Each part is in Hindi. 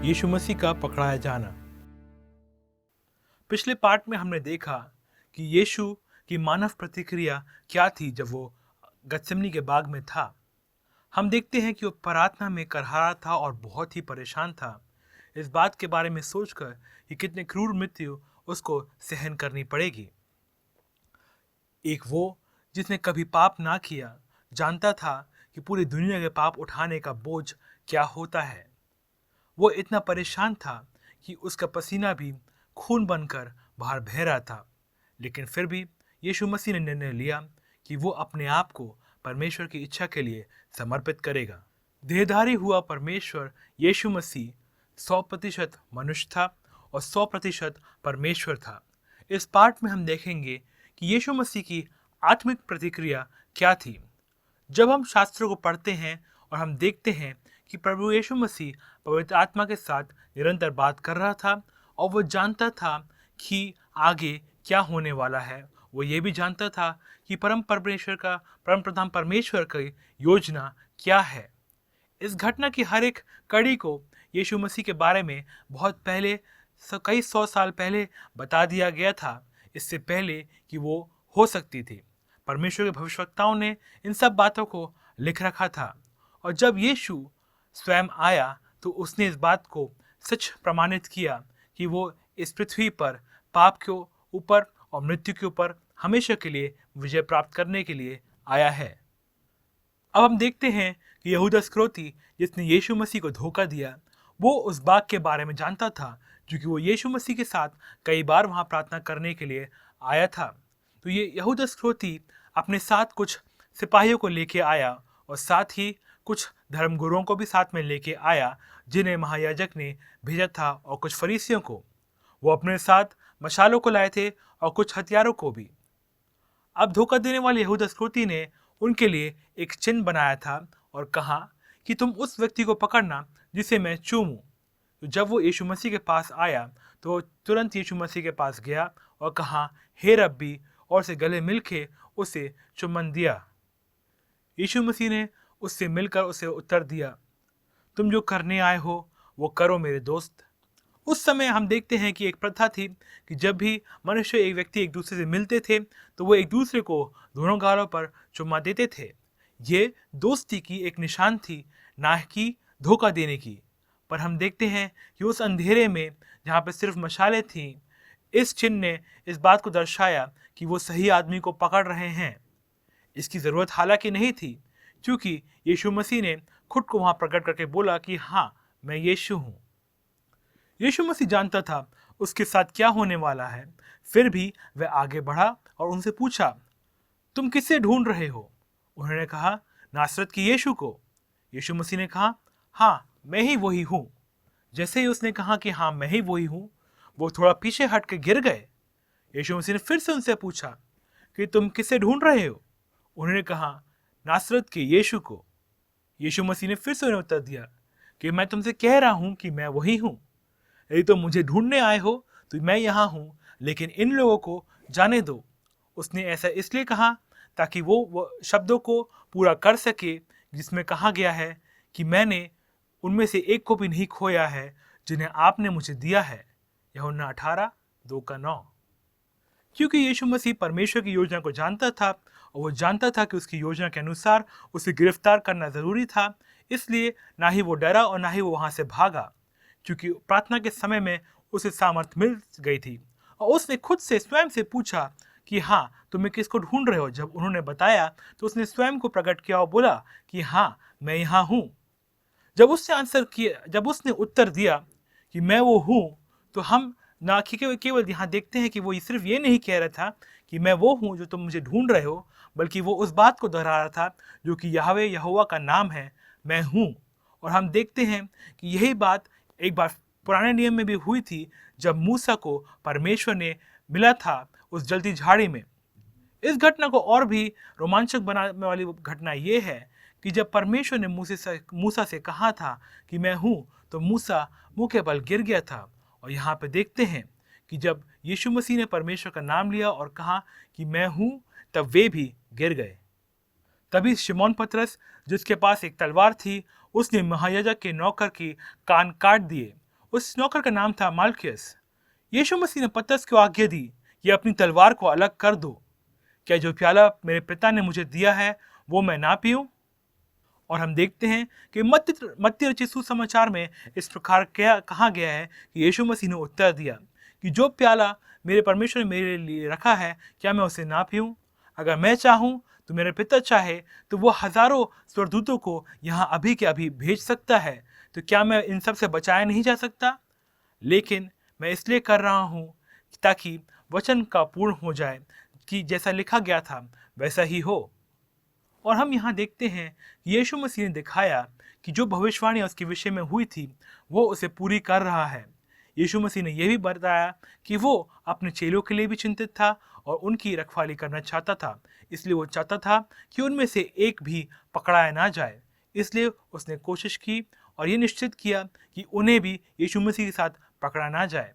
यीशु मसीह का पकड़ाया जाना। पिछले पार्ट में हमने देखा कि यीशु की मानव प्रतिक्रिया क्या थी जब वो गत्सेमनी के बाग में था। हम देखते हैं कि वो प्रार्थना में करहा था और बहुत ही परेशान था इस बात के बारे में सोचकर कि कितने क्रूर मृत्यु उसको सहन करनी पड़ेगी। एक वो जिसने कभी पाप ना किया जानता था कि पूरी दुनिया के पाप उठाने का बोझ क्या होता है। वो इतना परेशान था कि उसका पसीना भी खून बनकर बाहर बह रहा था, लेकिन फिर भी यीशु मसीह ने निर्णय लिया कि वो अपने आप को परमेश्वर की इच्छा के लिए समर्पित करेगा। देहधारी हुआ परमेश्वर यीशु मसीह 100% मनुष्य था और 100% परमेश्वर था। इस पार्ट में हम देखेंगे कि यीशु मसीह की आत्मिक प्रतिक्रिया क्या थी। जब हम शास्त्रों को पढ़ते हैं और हम देखते हैं कि प्रभु यीशु मसीह पवित्र आत्मा के साथ निरंतर बात कर रहा था और वो जानता था कि आगे क्या होने वाला है। वो ये भी जानता था कि परम प्रधान परमेश्वर की योजना क्या है। इस घटना की हर एक कड़ी को यीशु मसीह के बारे में बहुत पहले कई 100 साल पहले बता दिया गया था, इससे पहले कि वो हो सकती थी। परमेश्वर के भविष्यवक्ताओं ने इन सब बातों को लिख रखा था और जब यीशु स्वयं आया तो उसने इस बात को सच प्रमाणित किया कि वो इस पृथ्वी पर पाप के ऊपर और मृत्यु के ऊपर हमेशा के लिए विजय प्राप्त करने के लिए आया है। अब हम देखते हैं कि यहूदा इस्करियोती जिसने यीशु मसीह को धोखा दिया, वो उस बाग के बारे में जानता था क्योंकि वो यीशु मसीह के साथ कई बार वहां प्रार्थना करने के लिए आया था। तो ये यहूदा इस्करियोती अपने साथ कुछ सिपाहियों को लेके आया और साथ ही कुछ धर्मगुरुओं को भी साथ में लेके आया जिन्हें महायाजक ने भेजा था और कुछ फरीसियों को। वो अपने साथ मशालों को लाए थे और कुछ हथियारों को भी। अब धोखा देने वाले यहूदा इस्करियोती ने उनके लिए एक चिन्ह बनाया था और कहा कि तुम उस व्यक्ति को पकड़ना जिसे मैं चूमूं। तो जब वो यीशु मसीह के पास आया तो वो तुरंत यीशु मसीह के पास गया और कहा, हे रब्बी, और से गले मिलके उसे चुम्बन दिया। यीशु मसीह ने उससे मिलकर उसे उत्तर दिया, तुम जो करने आए हो वो करो मेरे दोस्त। उस समय हम देखते हैं कि एक प्रथा थी कि जब भी मनुष्य एक व्यक्ति एक दूसरे से मिलते थे तो वो एक दूसरे को दोनों गालों पर चुम्मा देते थे। ये दोस्ती की एक निशान थी, ना कि धोखा देने की। पर हम देखते हैं कि उस अंधेरे में जहाँ पे सिर्फ मशालें थीं, इस चिन्ह ने इस बात को दर्शाया कि वो सही आदमी को पकड़ रहे हैं। इसकी जरूरत हालांकि नहीं थी क्योंकि यीशु मसीह ने खुद को वहां प्रकट करके बोला कि हाँ, मैं यीशु हूं। यीशु मसीह जानता था उसके साथ क्या होने वाला है, फिर भी वह आगे बढ़ा और उनसे पूछा, तुम किसे ढूंढ रहे हो? उन्होंने कहा, नासरत की यीशु को। यीशु मसीह ने कहा, हाँ, मैं ही वही हूं। जैसे ही उसने कहा कि हाँ, मैं ही वही हूं, वो थोड़ा पीछे हट के गिर गए। यीशु मसीह ने फिर से उनसे पूछा कि तुम किसे ढूंढ रहे हो? उन्होंने कहा, नासरत के यीशु को। यीशु मसीह ने फिर से उन्हें उत्तर दिया कि मैं तुमसे कह रहा हूं कि मैं वही हूं। यदि तुम मुझे ढूंढने आए हो तो मैं यहाँ हूँ, लेकिन इन लोगों को जाने दो। उसने ऐसा इसलिए कहा ताकि वो शब्दों को पूरा कर सके जिसमें कहा गया है कि मैंने उनमें से एक को भी नहीं खोया है जिन्हें आपने मुझे दिया है। यूहन्ना 18:2-9। क्योंकि यीशु मसीह परमेश्वर की योजना को जानता था और वो जानता था कि उसकी योजना के अनुसार उसे गिरफ्तार करना जरूरी था, इसलिए ना ही वो डरा और ना ही वो वहां से भागा, क्योंकि प्रार्थना के समय में उसे सामर्थ्य मिल गई थी और उसने खुद से स्वयं से पूछा कि हाँ, तुम्हें किसको ढूंढ रहे हो? जब उन्होंने बताया तो उसने स्वयं को प्रकट किया और बोला कि हाँ, मैं यहाँ हूँ। जब उसने उत्तर दिया कि मैं वो हूँ, तो हम ना केवल यहाँ देखते हैं कि वो सिर्फ ये नहीं कह रहा था कि मैं वो हूँ जो तुम मुझे ढूंढ रहे हो, बल्कि वो उस बात को दोहरा रहा था जो कि याहवे यहोवा का नाम है, मैं हूँ। और हम देखते हैं कि यही बात एक बार पुराने नियम में भी हुई थी जब मूसा को परमेश्वर ने मिला था उस जलती झाड़ी में। इस घटना को और भी रोमांचक बनाने वाली घटना यह है कि जब परमेश्वर ने मूसा से कहा था कि मैं हूं, तो मूसा मुंह के बल गिर गया था। और यहाँ पे देखते हैं कि जब यीशु मसीह ने परमेश्वर का नाम लिया और कहा कि मैं हूं, तब वे भी गिर गए। तभी शिमोन पतरस, जिसके पास एक तलवार थी, उसने महायाजक के नौकर की कान काट दिए उस नौकर का नाम था माल्कियस। यीशु मसीह ने पतरस को आज्ञा दी, ये अपनी तलवार को अलग कर दो। क्या जो प्याला मेरे पिता ने मुझे दिया है वो मैं ना पीऊं? और हम देखते हैं कि मत्ती रचित सुसमाचार में इस प्रकार क्या कहा गया है कि यीशु मसीह ने उत्तर दिया कि जो प्याला मेरे परमेश्वर ने मेरे लिए रखा है, क्या मैं उसे ना पीऊं? अगर मैं चाहूं तो मेरे पिता चाहे तो वो हजारों स्वर्गदूतों को यहाँ अभी के अभी भेज सकता है, तो क्या मैं इन सब से बचाया नहीं जा सकता? लेकिन मैं इसलिए कर रहा हूं ताकि वचन का पूर्ण हो जाए कि जैसा लिखा गया था वैसा ही हो। और हम यहाँ देखते हैं कि यीशु मसीह ने दिखाया कि जो भविष्यवाणी उसके विषय में हुई थी वो उसे पूरी कर रहा है। यीशु मसीह ने यह भी बताया कि वो अपने चेलों के लिए भी चिंतित था और उनकी रखवाली करना चाहता था। इसलिए वो चाहता था कि उनमें से एक भी पकड़ाया ना जाए। इसलिए उसने कोशिश की और ये निश्चित किया कि उन्हें भी यीशु मसीह के साथ पकड़ा ना जाए।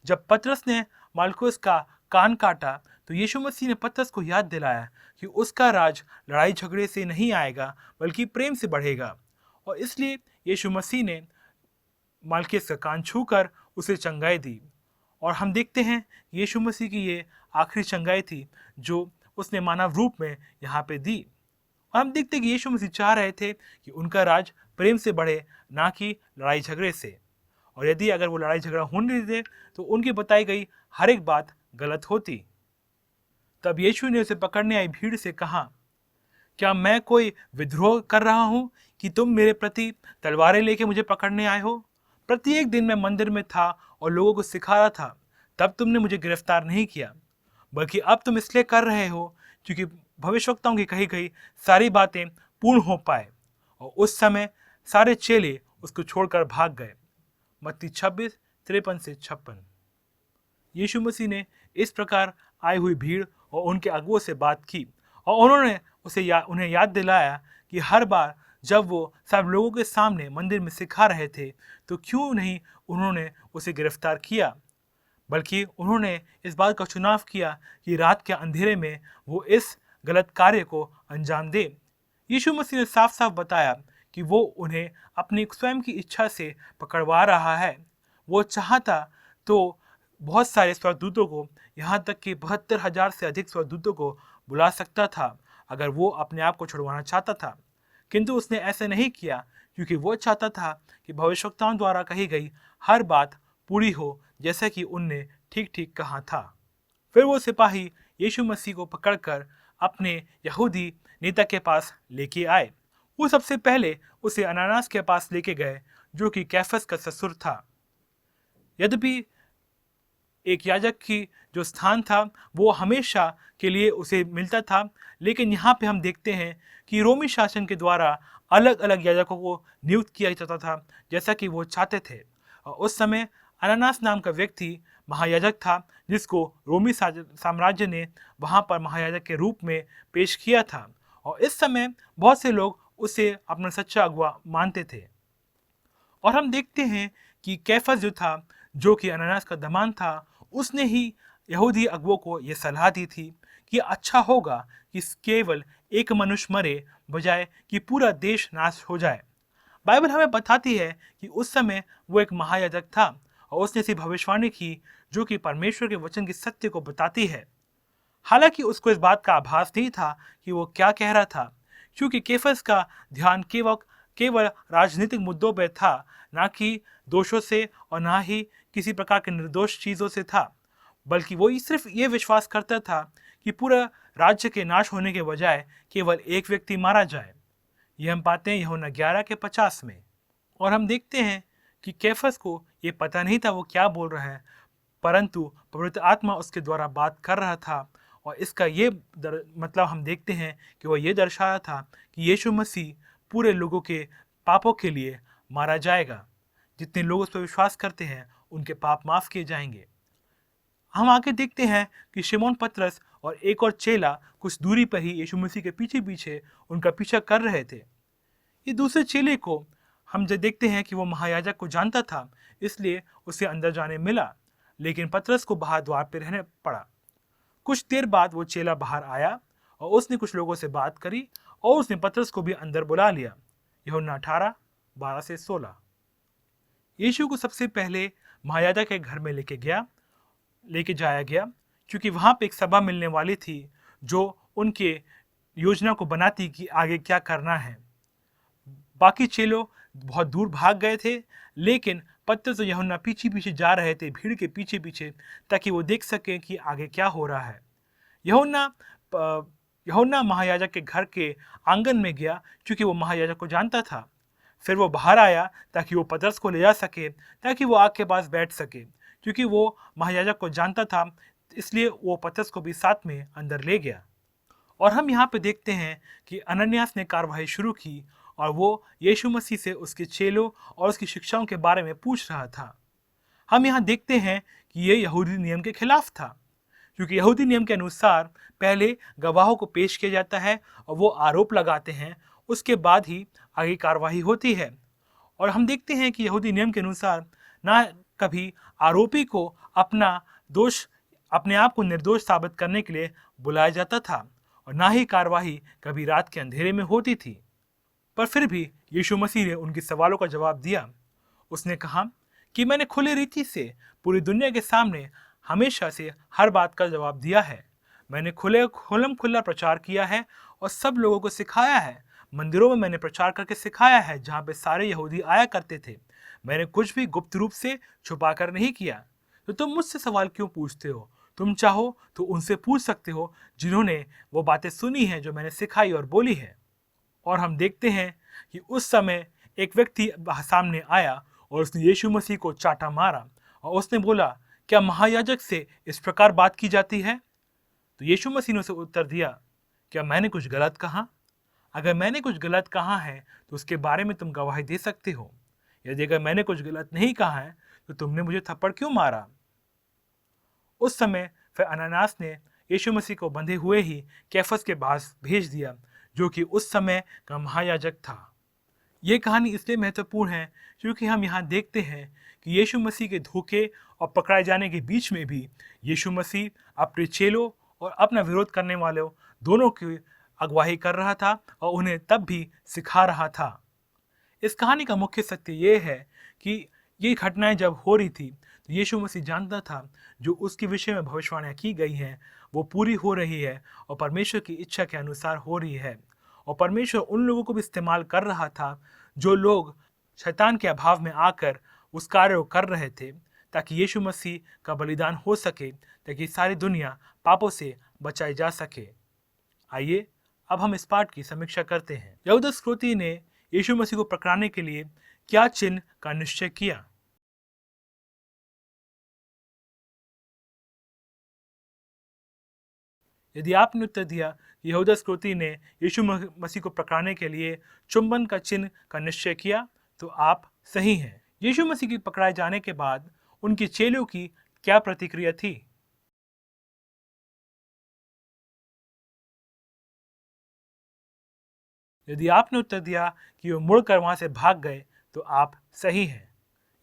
जब पतरस ने मालकुस का कान काटा तो यीशु मसीह ने पतरस को याद दिलाया कि उसका राज लड़ाई झगड़े से नहीं आएगा बल्कि प्रेम से बढ़ेगा। और इसलिए यीशु मसीह ने मालकियस का कान छूकर उसे चंगाई दी। और हम देखते हैं यीशु मसीह की ये आखिरी चंगाई थी जो उसने मानव रूप में यहाँ पे दी। और हम देखते हैं कि यीशु मसीह चाह रहे थे कि उनका राज प्रेम से बढ़े, ना कि लड़ाई झगड़े से। और यदि अगर वो लड़ाई झगड़ा होने देते तो उनकी बताई गई हर एक बात गलत होती। तब यीशु ने उसे पकड़ने आई भीड़ से कहा, क्या मैं कोई विद्रोह कर रहा हूं कि तुम मेरे प्रति तलवारें लेके मुझे पकड़ने आए हो? प्रत्येक दिन मैं मंदिर में था और लोगों को सिखा रहा था, तब तुमने मुझे गिरफ्तार नहीं किया, बल्कि अब तुम इसलिए कर रहे हो क्योंकि भविष्यवक्ताओं की कही गई सारी बातें पूर्ण हो पाए। और उस समय सारे चेले उसको छोड़कर भाग गए। मत्ती 26:53-56। यीशु मसीह ने इस प्रकार आई हुई भीड़ और उनके अगुओं से बात की और उन्होंने उन्हें याद दिलाया कि हर बार जब वो सब लोगों के सामने मंदिर में सिखा रहे थे तो क्यों नहीं उन्होंने उसे गिरफ्तार किया, बल्कि उन्होंने इस बात का चुनाव किया कि रात के अंधेरे में वो इस गलत कार्य को अंजाम दे। यीशु मसीह ने साफ साफ बताया कि वो उन्हें अपनी स्वयं की इच्छा से पकड़वा रहा है। वो चाहता तो बहुत सारे स्वर्गदूतों को, यहाँ तक कि 72,000 से अधिक स्वर्गदूतों को बुला सकता था अगर वो अपने आप को छुड़वाना चाहता था, किंतु उसने ऐसा नहीं किया क्योंकि वो चाहता था कि भविष्यवक्ताओं द्वारा कही गई हर बात पूरी हो जैसा कि उनने ठीक ठीक कहा था। फिर वो सिपाही यीशु मसीह को पकड़कर अपने यहूदी नेता के पास लेके आए। वो सबसे पहले उसे अनानास के पास लेके गए जो कि कैफस का ससुर था। यद्यपि एक याजक की जो स्थान था वो हमेशा के लिए उसे मिलता था, लेकिन यहाँ पे हम देखते हैं कि रोमी शासन के द्वारा अलग अलग याजकों को नियुक्त किया जाता था जैसा कि वो चाहते थे। और उस समय अनानास नाम का व्यक्ति महायाजक था जिसको रोमी साम्राज्य ने वहाँ पर महायाजक के रूप में पेश किया था। और इस समय बहुत से लोग उसे अपना सच्चा अगुआ मानते थे। और हम देखते हैं कि कैफस जो था, जो कि अनानास का दामाद था, उसने ही यहूदी अगुओं को यह सलाह दी थी कि अच्छा होगा कि केवल एक मनुष्य मरे बजाय कि पूरा देश नाश हो जाए। बाइबल हमें बताती है कि उस समय वो एक महायाजक था और उसने ऐसी भविष्यवाणी की जो कि परमेश्वर के वचन की सत्य को बताती है। हालांकि उसको इस बात का आभास नहीं था कि वो क्या कह रहा था, क्योंकि कैफस का ध्यान केवल राजनीतिक मुद्दों पर था, ना कि दोषों से और ना ही किसी प्रकार के निर्दोष चीजों से था, बल्कि वो सिर्फ ये विश्वास करता था कि पूरा राज्य के नाश होने के बजाय केवल एक व्यक्ति मारा जाए। यह हम पाते हैं यूहन्ना 11:50 में। और हम देखते हैं कि कैफस को ये पता नहीं था वो क्या बोल रहा है, परंतु पवित्र आत्मा उसके द्वारा बात कर रहा था। और इसका ये मतलब हम देखते हैं कि वो ये दर्शा रहा था कि यीशु मसीह पूरे लोगों के पापों के लिए मारा जाएगा। जितने लोग उस पर विश्वास करते हैं उनके पाप माफ किए जाएंगे। हम आगे देखते हैं कि शिमोन पतरस और एक और चेला कुछ दूरी पर ही यीशु मसीह के पीछे पीछे उनका पीछा कर रहे थे। ये दूसरे चेले को हम जो देखते हैं कि वो महायाजक को जानता था, इसलिए उसे अंदर जाने मिला, लेकिन पतरस को बाहर द्वार पर रहने पड़ा। कुछ देर बाद वो चेला बाहर आया और उसने कुछ लोगों से बात करी और उसने पतरस को भी अंदर बुला लिया। यूहन्ना 18:12-16। यीशु को सबसे पहले महायाजक के घर में लेके जाया गया, क्योंकि वहाँ पे एक सभा मिलने वाली थी जो उनके योजना को बनाती कि आगे क्या करना है। बाकी चेलों बहुत दूर भाग गए थे, लेकिन पतरस और यूहन्ना पीछे पीछे जा रहे थे, भीड़ के पीछे पीछे, ताकि वो देख सकें कि आगे क्या हो रहा है। यूहन्ना महायाजक के घर के आंगन में गया, क्योंकि वो महायाजक को जानता था। फिर वो बाहर आया ताकि वो पतरस को ले जा सके, ताकि वो आग के पास बैठ सके, क्योंकि वो महायाजक को जानता था, इसलिए वो पतरस को भी साथ में अंदर ले गया। और हम यहाँ पे देखते हैं कि अनन्यास ने कार्रवाई शुरू की और वो यीशु मसीह से उसके चेलों और उसकी शिक्षाओं के बारे में पूछ रहा था। हम यहाँ देखते हैं कि ये यहूदी नियम के खिलाफ था, क्योंकि यहूदी नियम के अनुसार पहले गवाहों को पेश किया जाता है और वो आरोप लगाते हैं, उसके बाद ही आगे कार्रवाई होती है। और हम देखते हैं कि यहूदी नियम के अनुसार ना कभी आरोपी को अपने आप को निर्दोष साबित करने के लिए बुलाया जाता था, और ना ही कार्रवाई कभी रात के अंधेरे में होती थी। पर फिर भी यीशु मसीह ने उनके सवालों का जवाब दिया। उसने कहा कि मैंने खुले रीति से पूरी दुनिया के सामने हमेशा से हर बात का जवाब दिया है। मैंने खुल्लम खुल्ला प्रचार किया है और सब लोगों को सिखाया है। मंदिरों में मैंने प्रचार करके सिखाया है, जहाँ पे सारे यहूदी आया करते थे। मैंने कुछ भी गुप्त रूप से छुपा कर नहीं किया। तो तुम मुझसे सवाल क्यों पूछते हो? तुम चाहो तो उनसे पूछ सकते हो जिन्होंने वो बातें सुनी हैं जो मैंने सिखाई और बोली है। और हम देखते हैं कि उस समय एक व्यक्ति सामने आया और उसने यीशु मसीह को चाटा मारा और उसने बोला, क्या महायाजक से इस प्रकार बात की जाती है? तो यीशु मसीह ने उसे उत्तर दिया, क्या मैंने कुछ गलत कहा? अगर मैंने कुछ गलत कहा है तो उसके बारे में तुम गवाही दे सकते हो। यदि अगर मैंने कुछ गलत नहीं कहा है तो तुमने मुझे थप्पड़ क्यों मारा? उस समय फिर अनन्यास ने यीशु मसीह को बंधे हुए ही कैफस के पास भेज दिया, जो कि उस समय का महायाजक था। ये कहानी इसलिए महत्वपूर्ण है क्योंकि हम यहाँ देखते हैं कि यीशु मसीह के धोखे और पकड़ाए जाने के बीच में भी यीशु मसीह अपने चेलों और अपना विरोध करने वालों दोनों की अगुवाई कर रहा था और उन्हें तब भी सिखा रहा था। इस कहानी का मुख्य सत्य ये है कि ये घटनाएं जब हो रही थी तो यीशु मसीह जानता था जो उसके विषय में भविष्यवाणियां की गई हैं वो पूरी हो रही है और परमेश्वर की इच्छा के अनुसार हो रही है। और परमेश्वर उन लोगों को भी इस्तेमाल कर रहा था जो लोग शैतान के अभाव में आकर उस कार्य को कर रहे थे, ताकि यीशु मसीह का बलिदान हो सके, ताकि सारी दुनिया पापों से बचाई जा सके। आइए अब हम इस पाठ की समीक्षा करते हैं। यहूदा इस्करियोती ने यीशु मसीह को पकड़ाने के लिए क्या चिन्ह का निश्चय किया? यदि आपने उत्तर दिया कि यहूदा इस्करियोती ने यीशु मसीह को पकड़ाने के लिए चुंबन का चिन्ह का निश्चय किया, तो आप सही हैं। यीशु मसीह की पकड़ाए जाने के बाद उनके चेलों की क्या प्रतिक्रिया थी? यदि आपने उत्तर दिया कि वो मुड़कर वहां से भाग गए, तो आप सही हैं।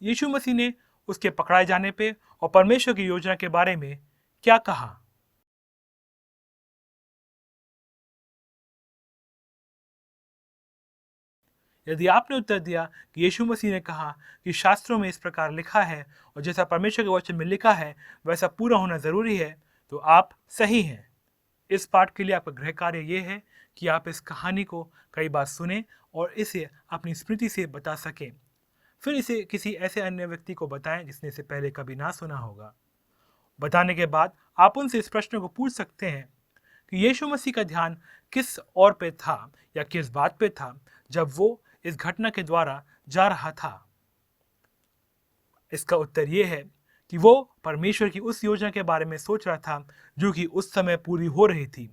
यीशु मसीह ने उसके पकड़ाए जाने पे और परमेश्वर की योजना के बारे में क्या कहा? यदि आपने उत्तर दिया कि यीशु मसीह ने कहा कि शास्त्रों में इस प्रकार लिखा है और जैसा परमेश्वर के वचन में लिखा है वैसा पूरा होना जरूरी है, तो आप सही हैं। इस पाठ के लिए आपका गृह कार्य ये है कि आप इस कहानी को कई बार सुने और इसे अपनी स्मृति से बता सकें। फिर इसे किसी ऐसे अन्य व्यक्ति को बताएं जिसने इसे पहले कभी ना सुना होगा। बताने के बाद आप उनसे इस प्रश्न को पूछ सकते हैं कि यीशु मसीह का ध्यान किस और पे था या किस बात पे था जब वो इस घटना के द्वारा जा रहा था। इसका उत्तर ये है कि वो परमेश्वर की उस योजना के बारे में सोच रहा था जो कि उस समय पूरी हो रही थी।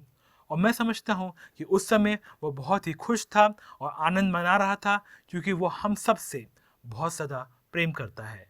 और मैं समझता हूँ कि उस समय वो बहुत ही खुश था और आनंद मना रहा था, क्योंकि वो हम सब से बहुत ज़्यादा प्रेम करता है।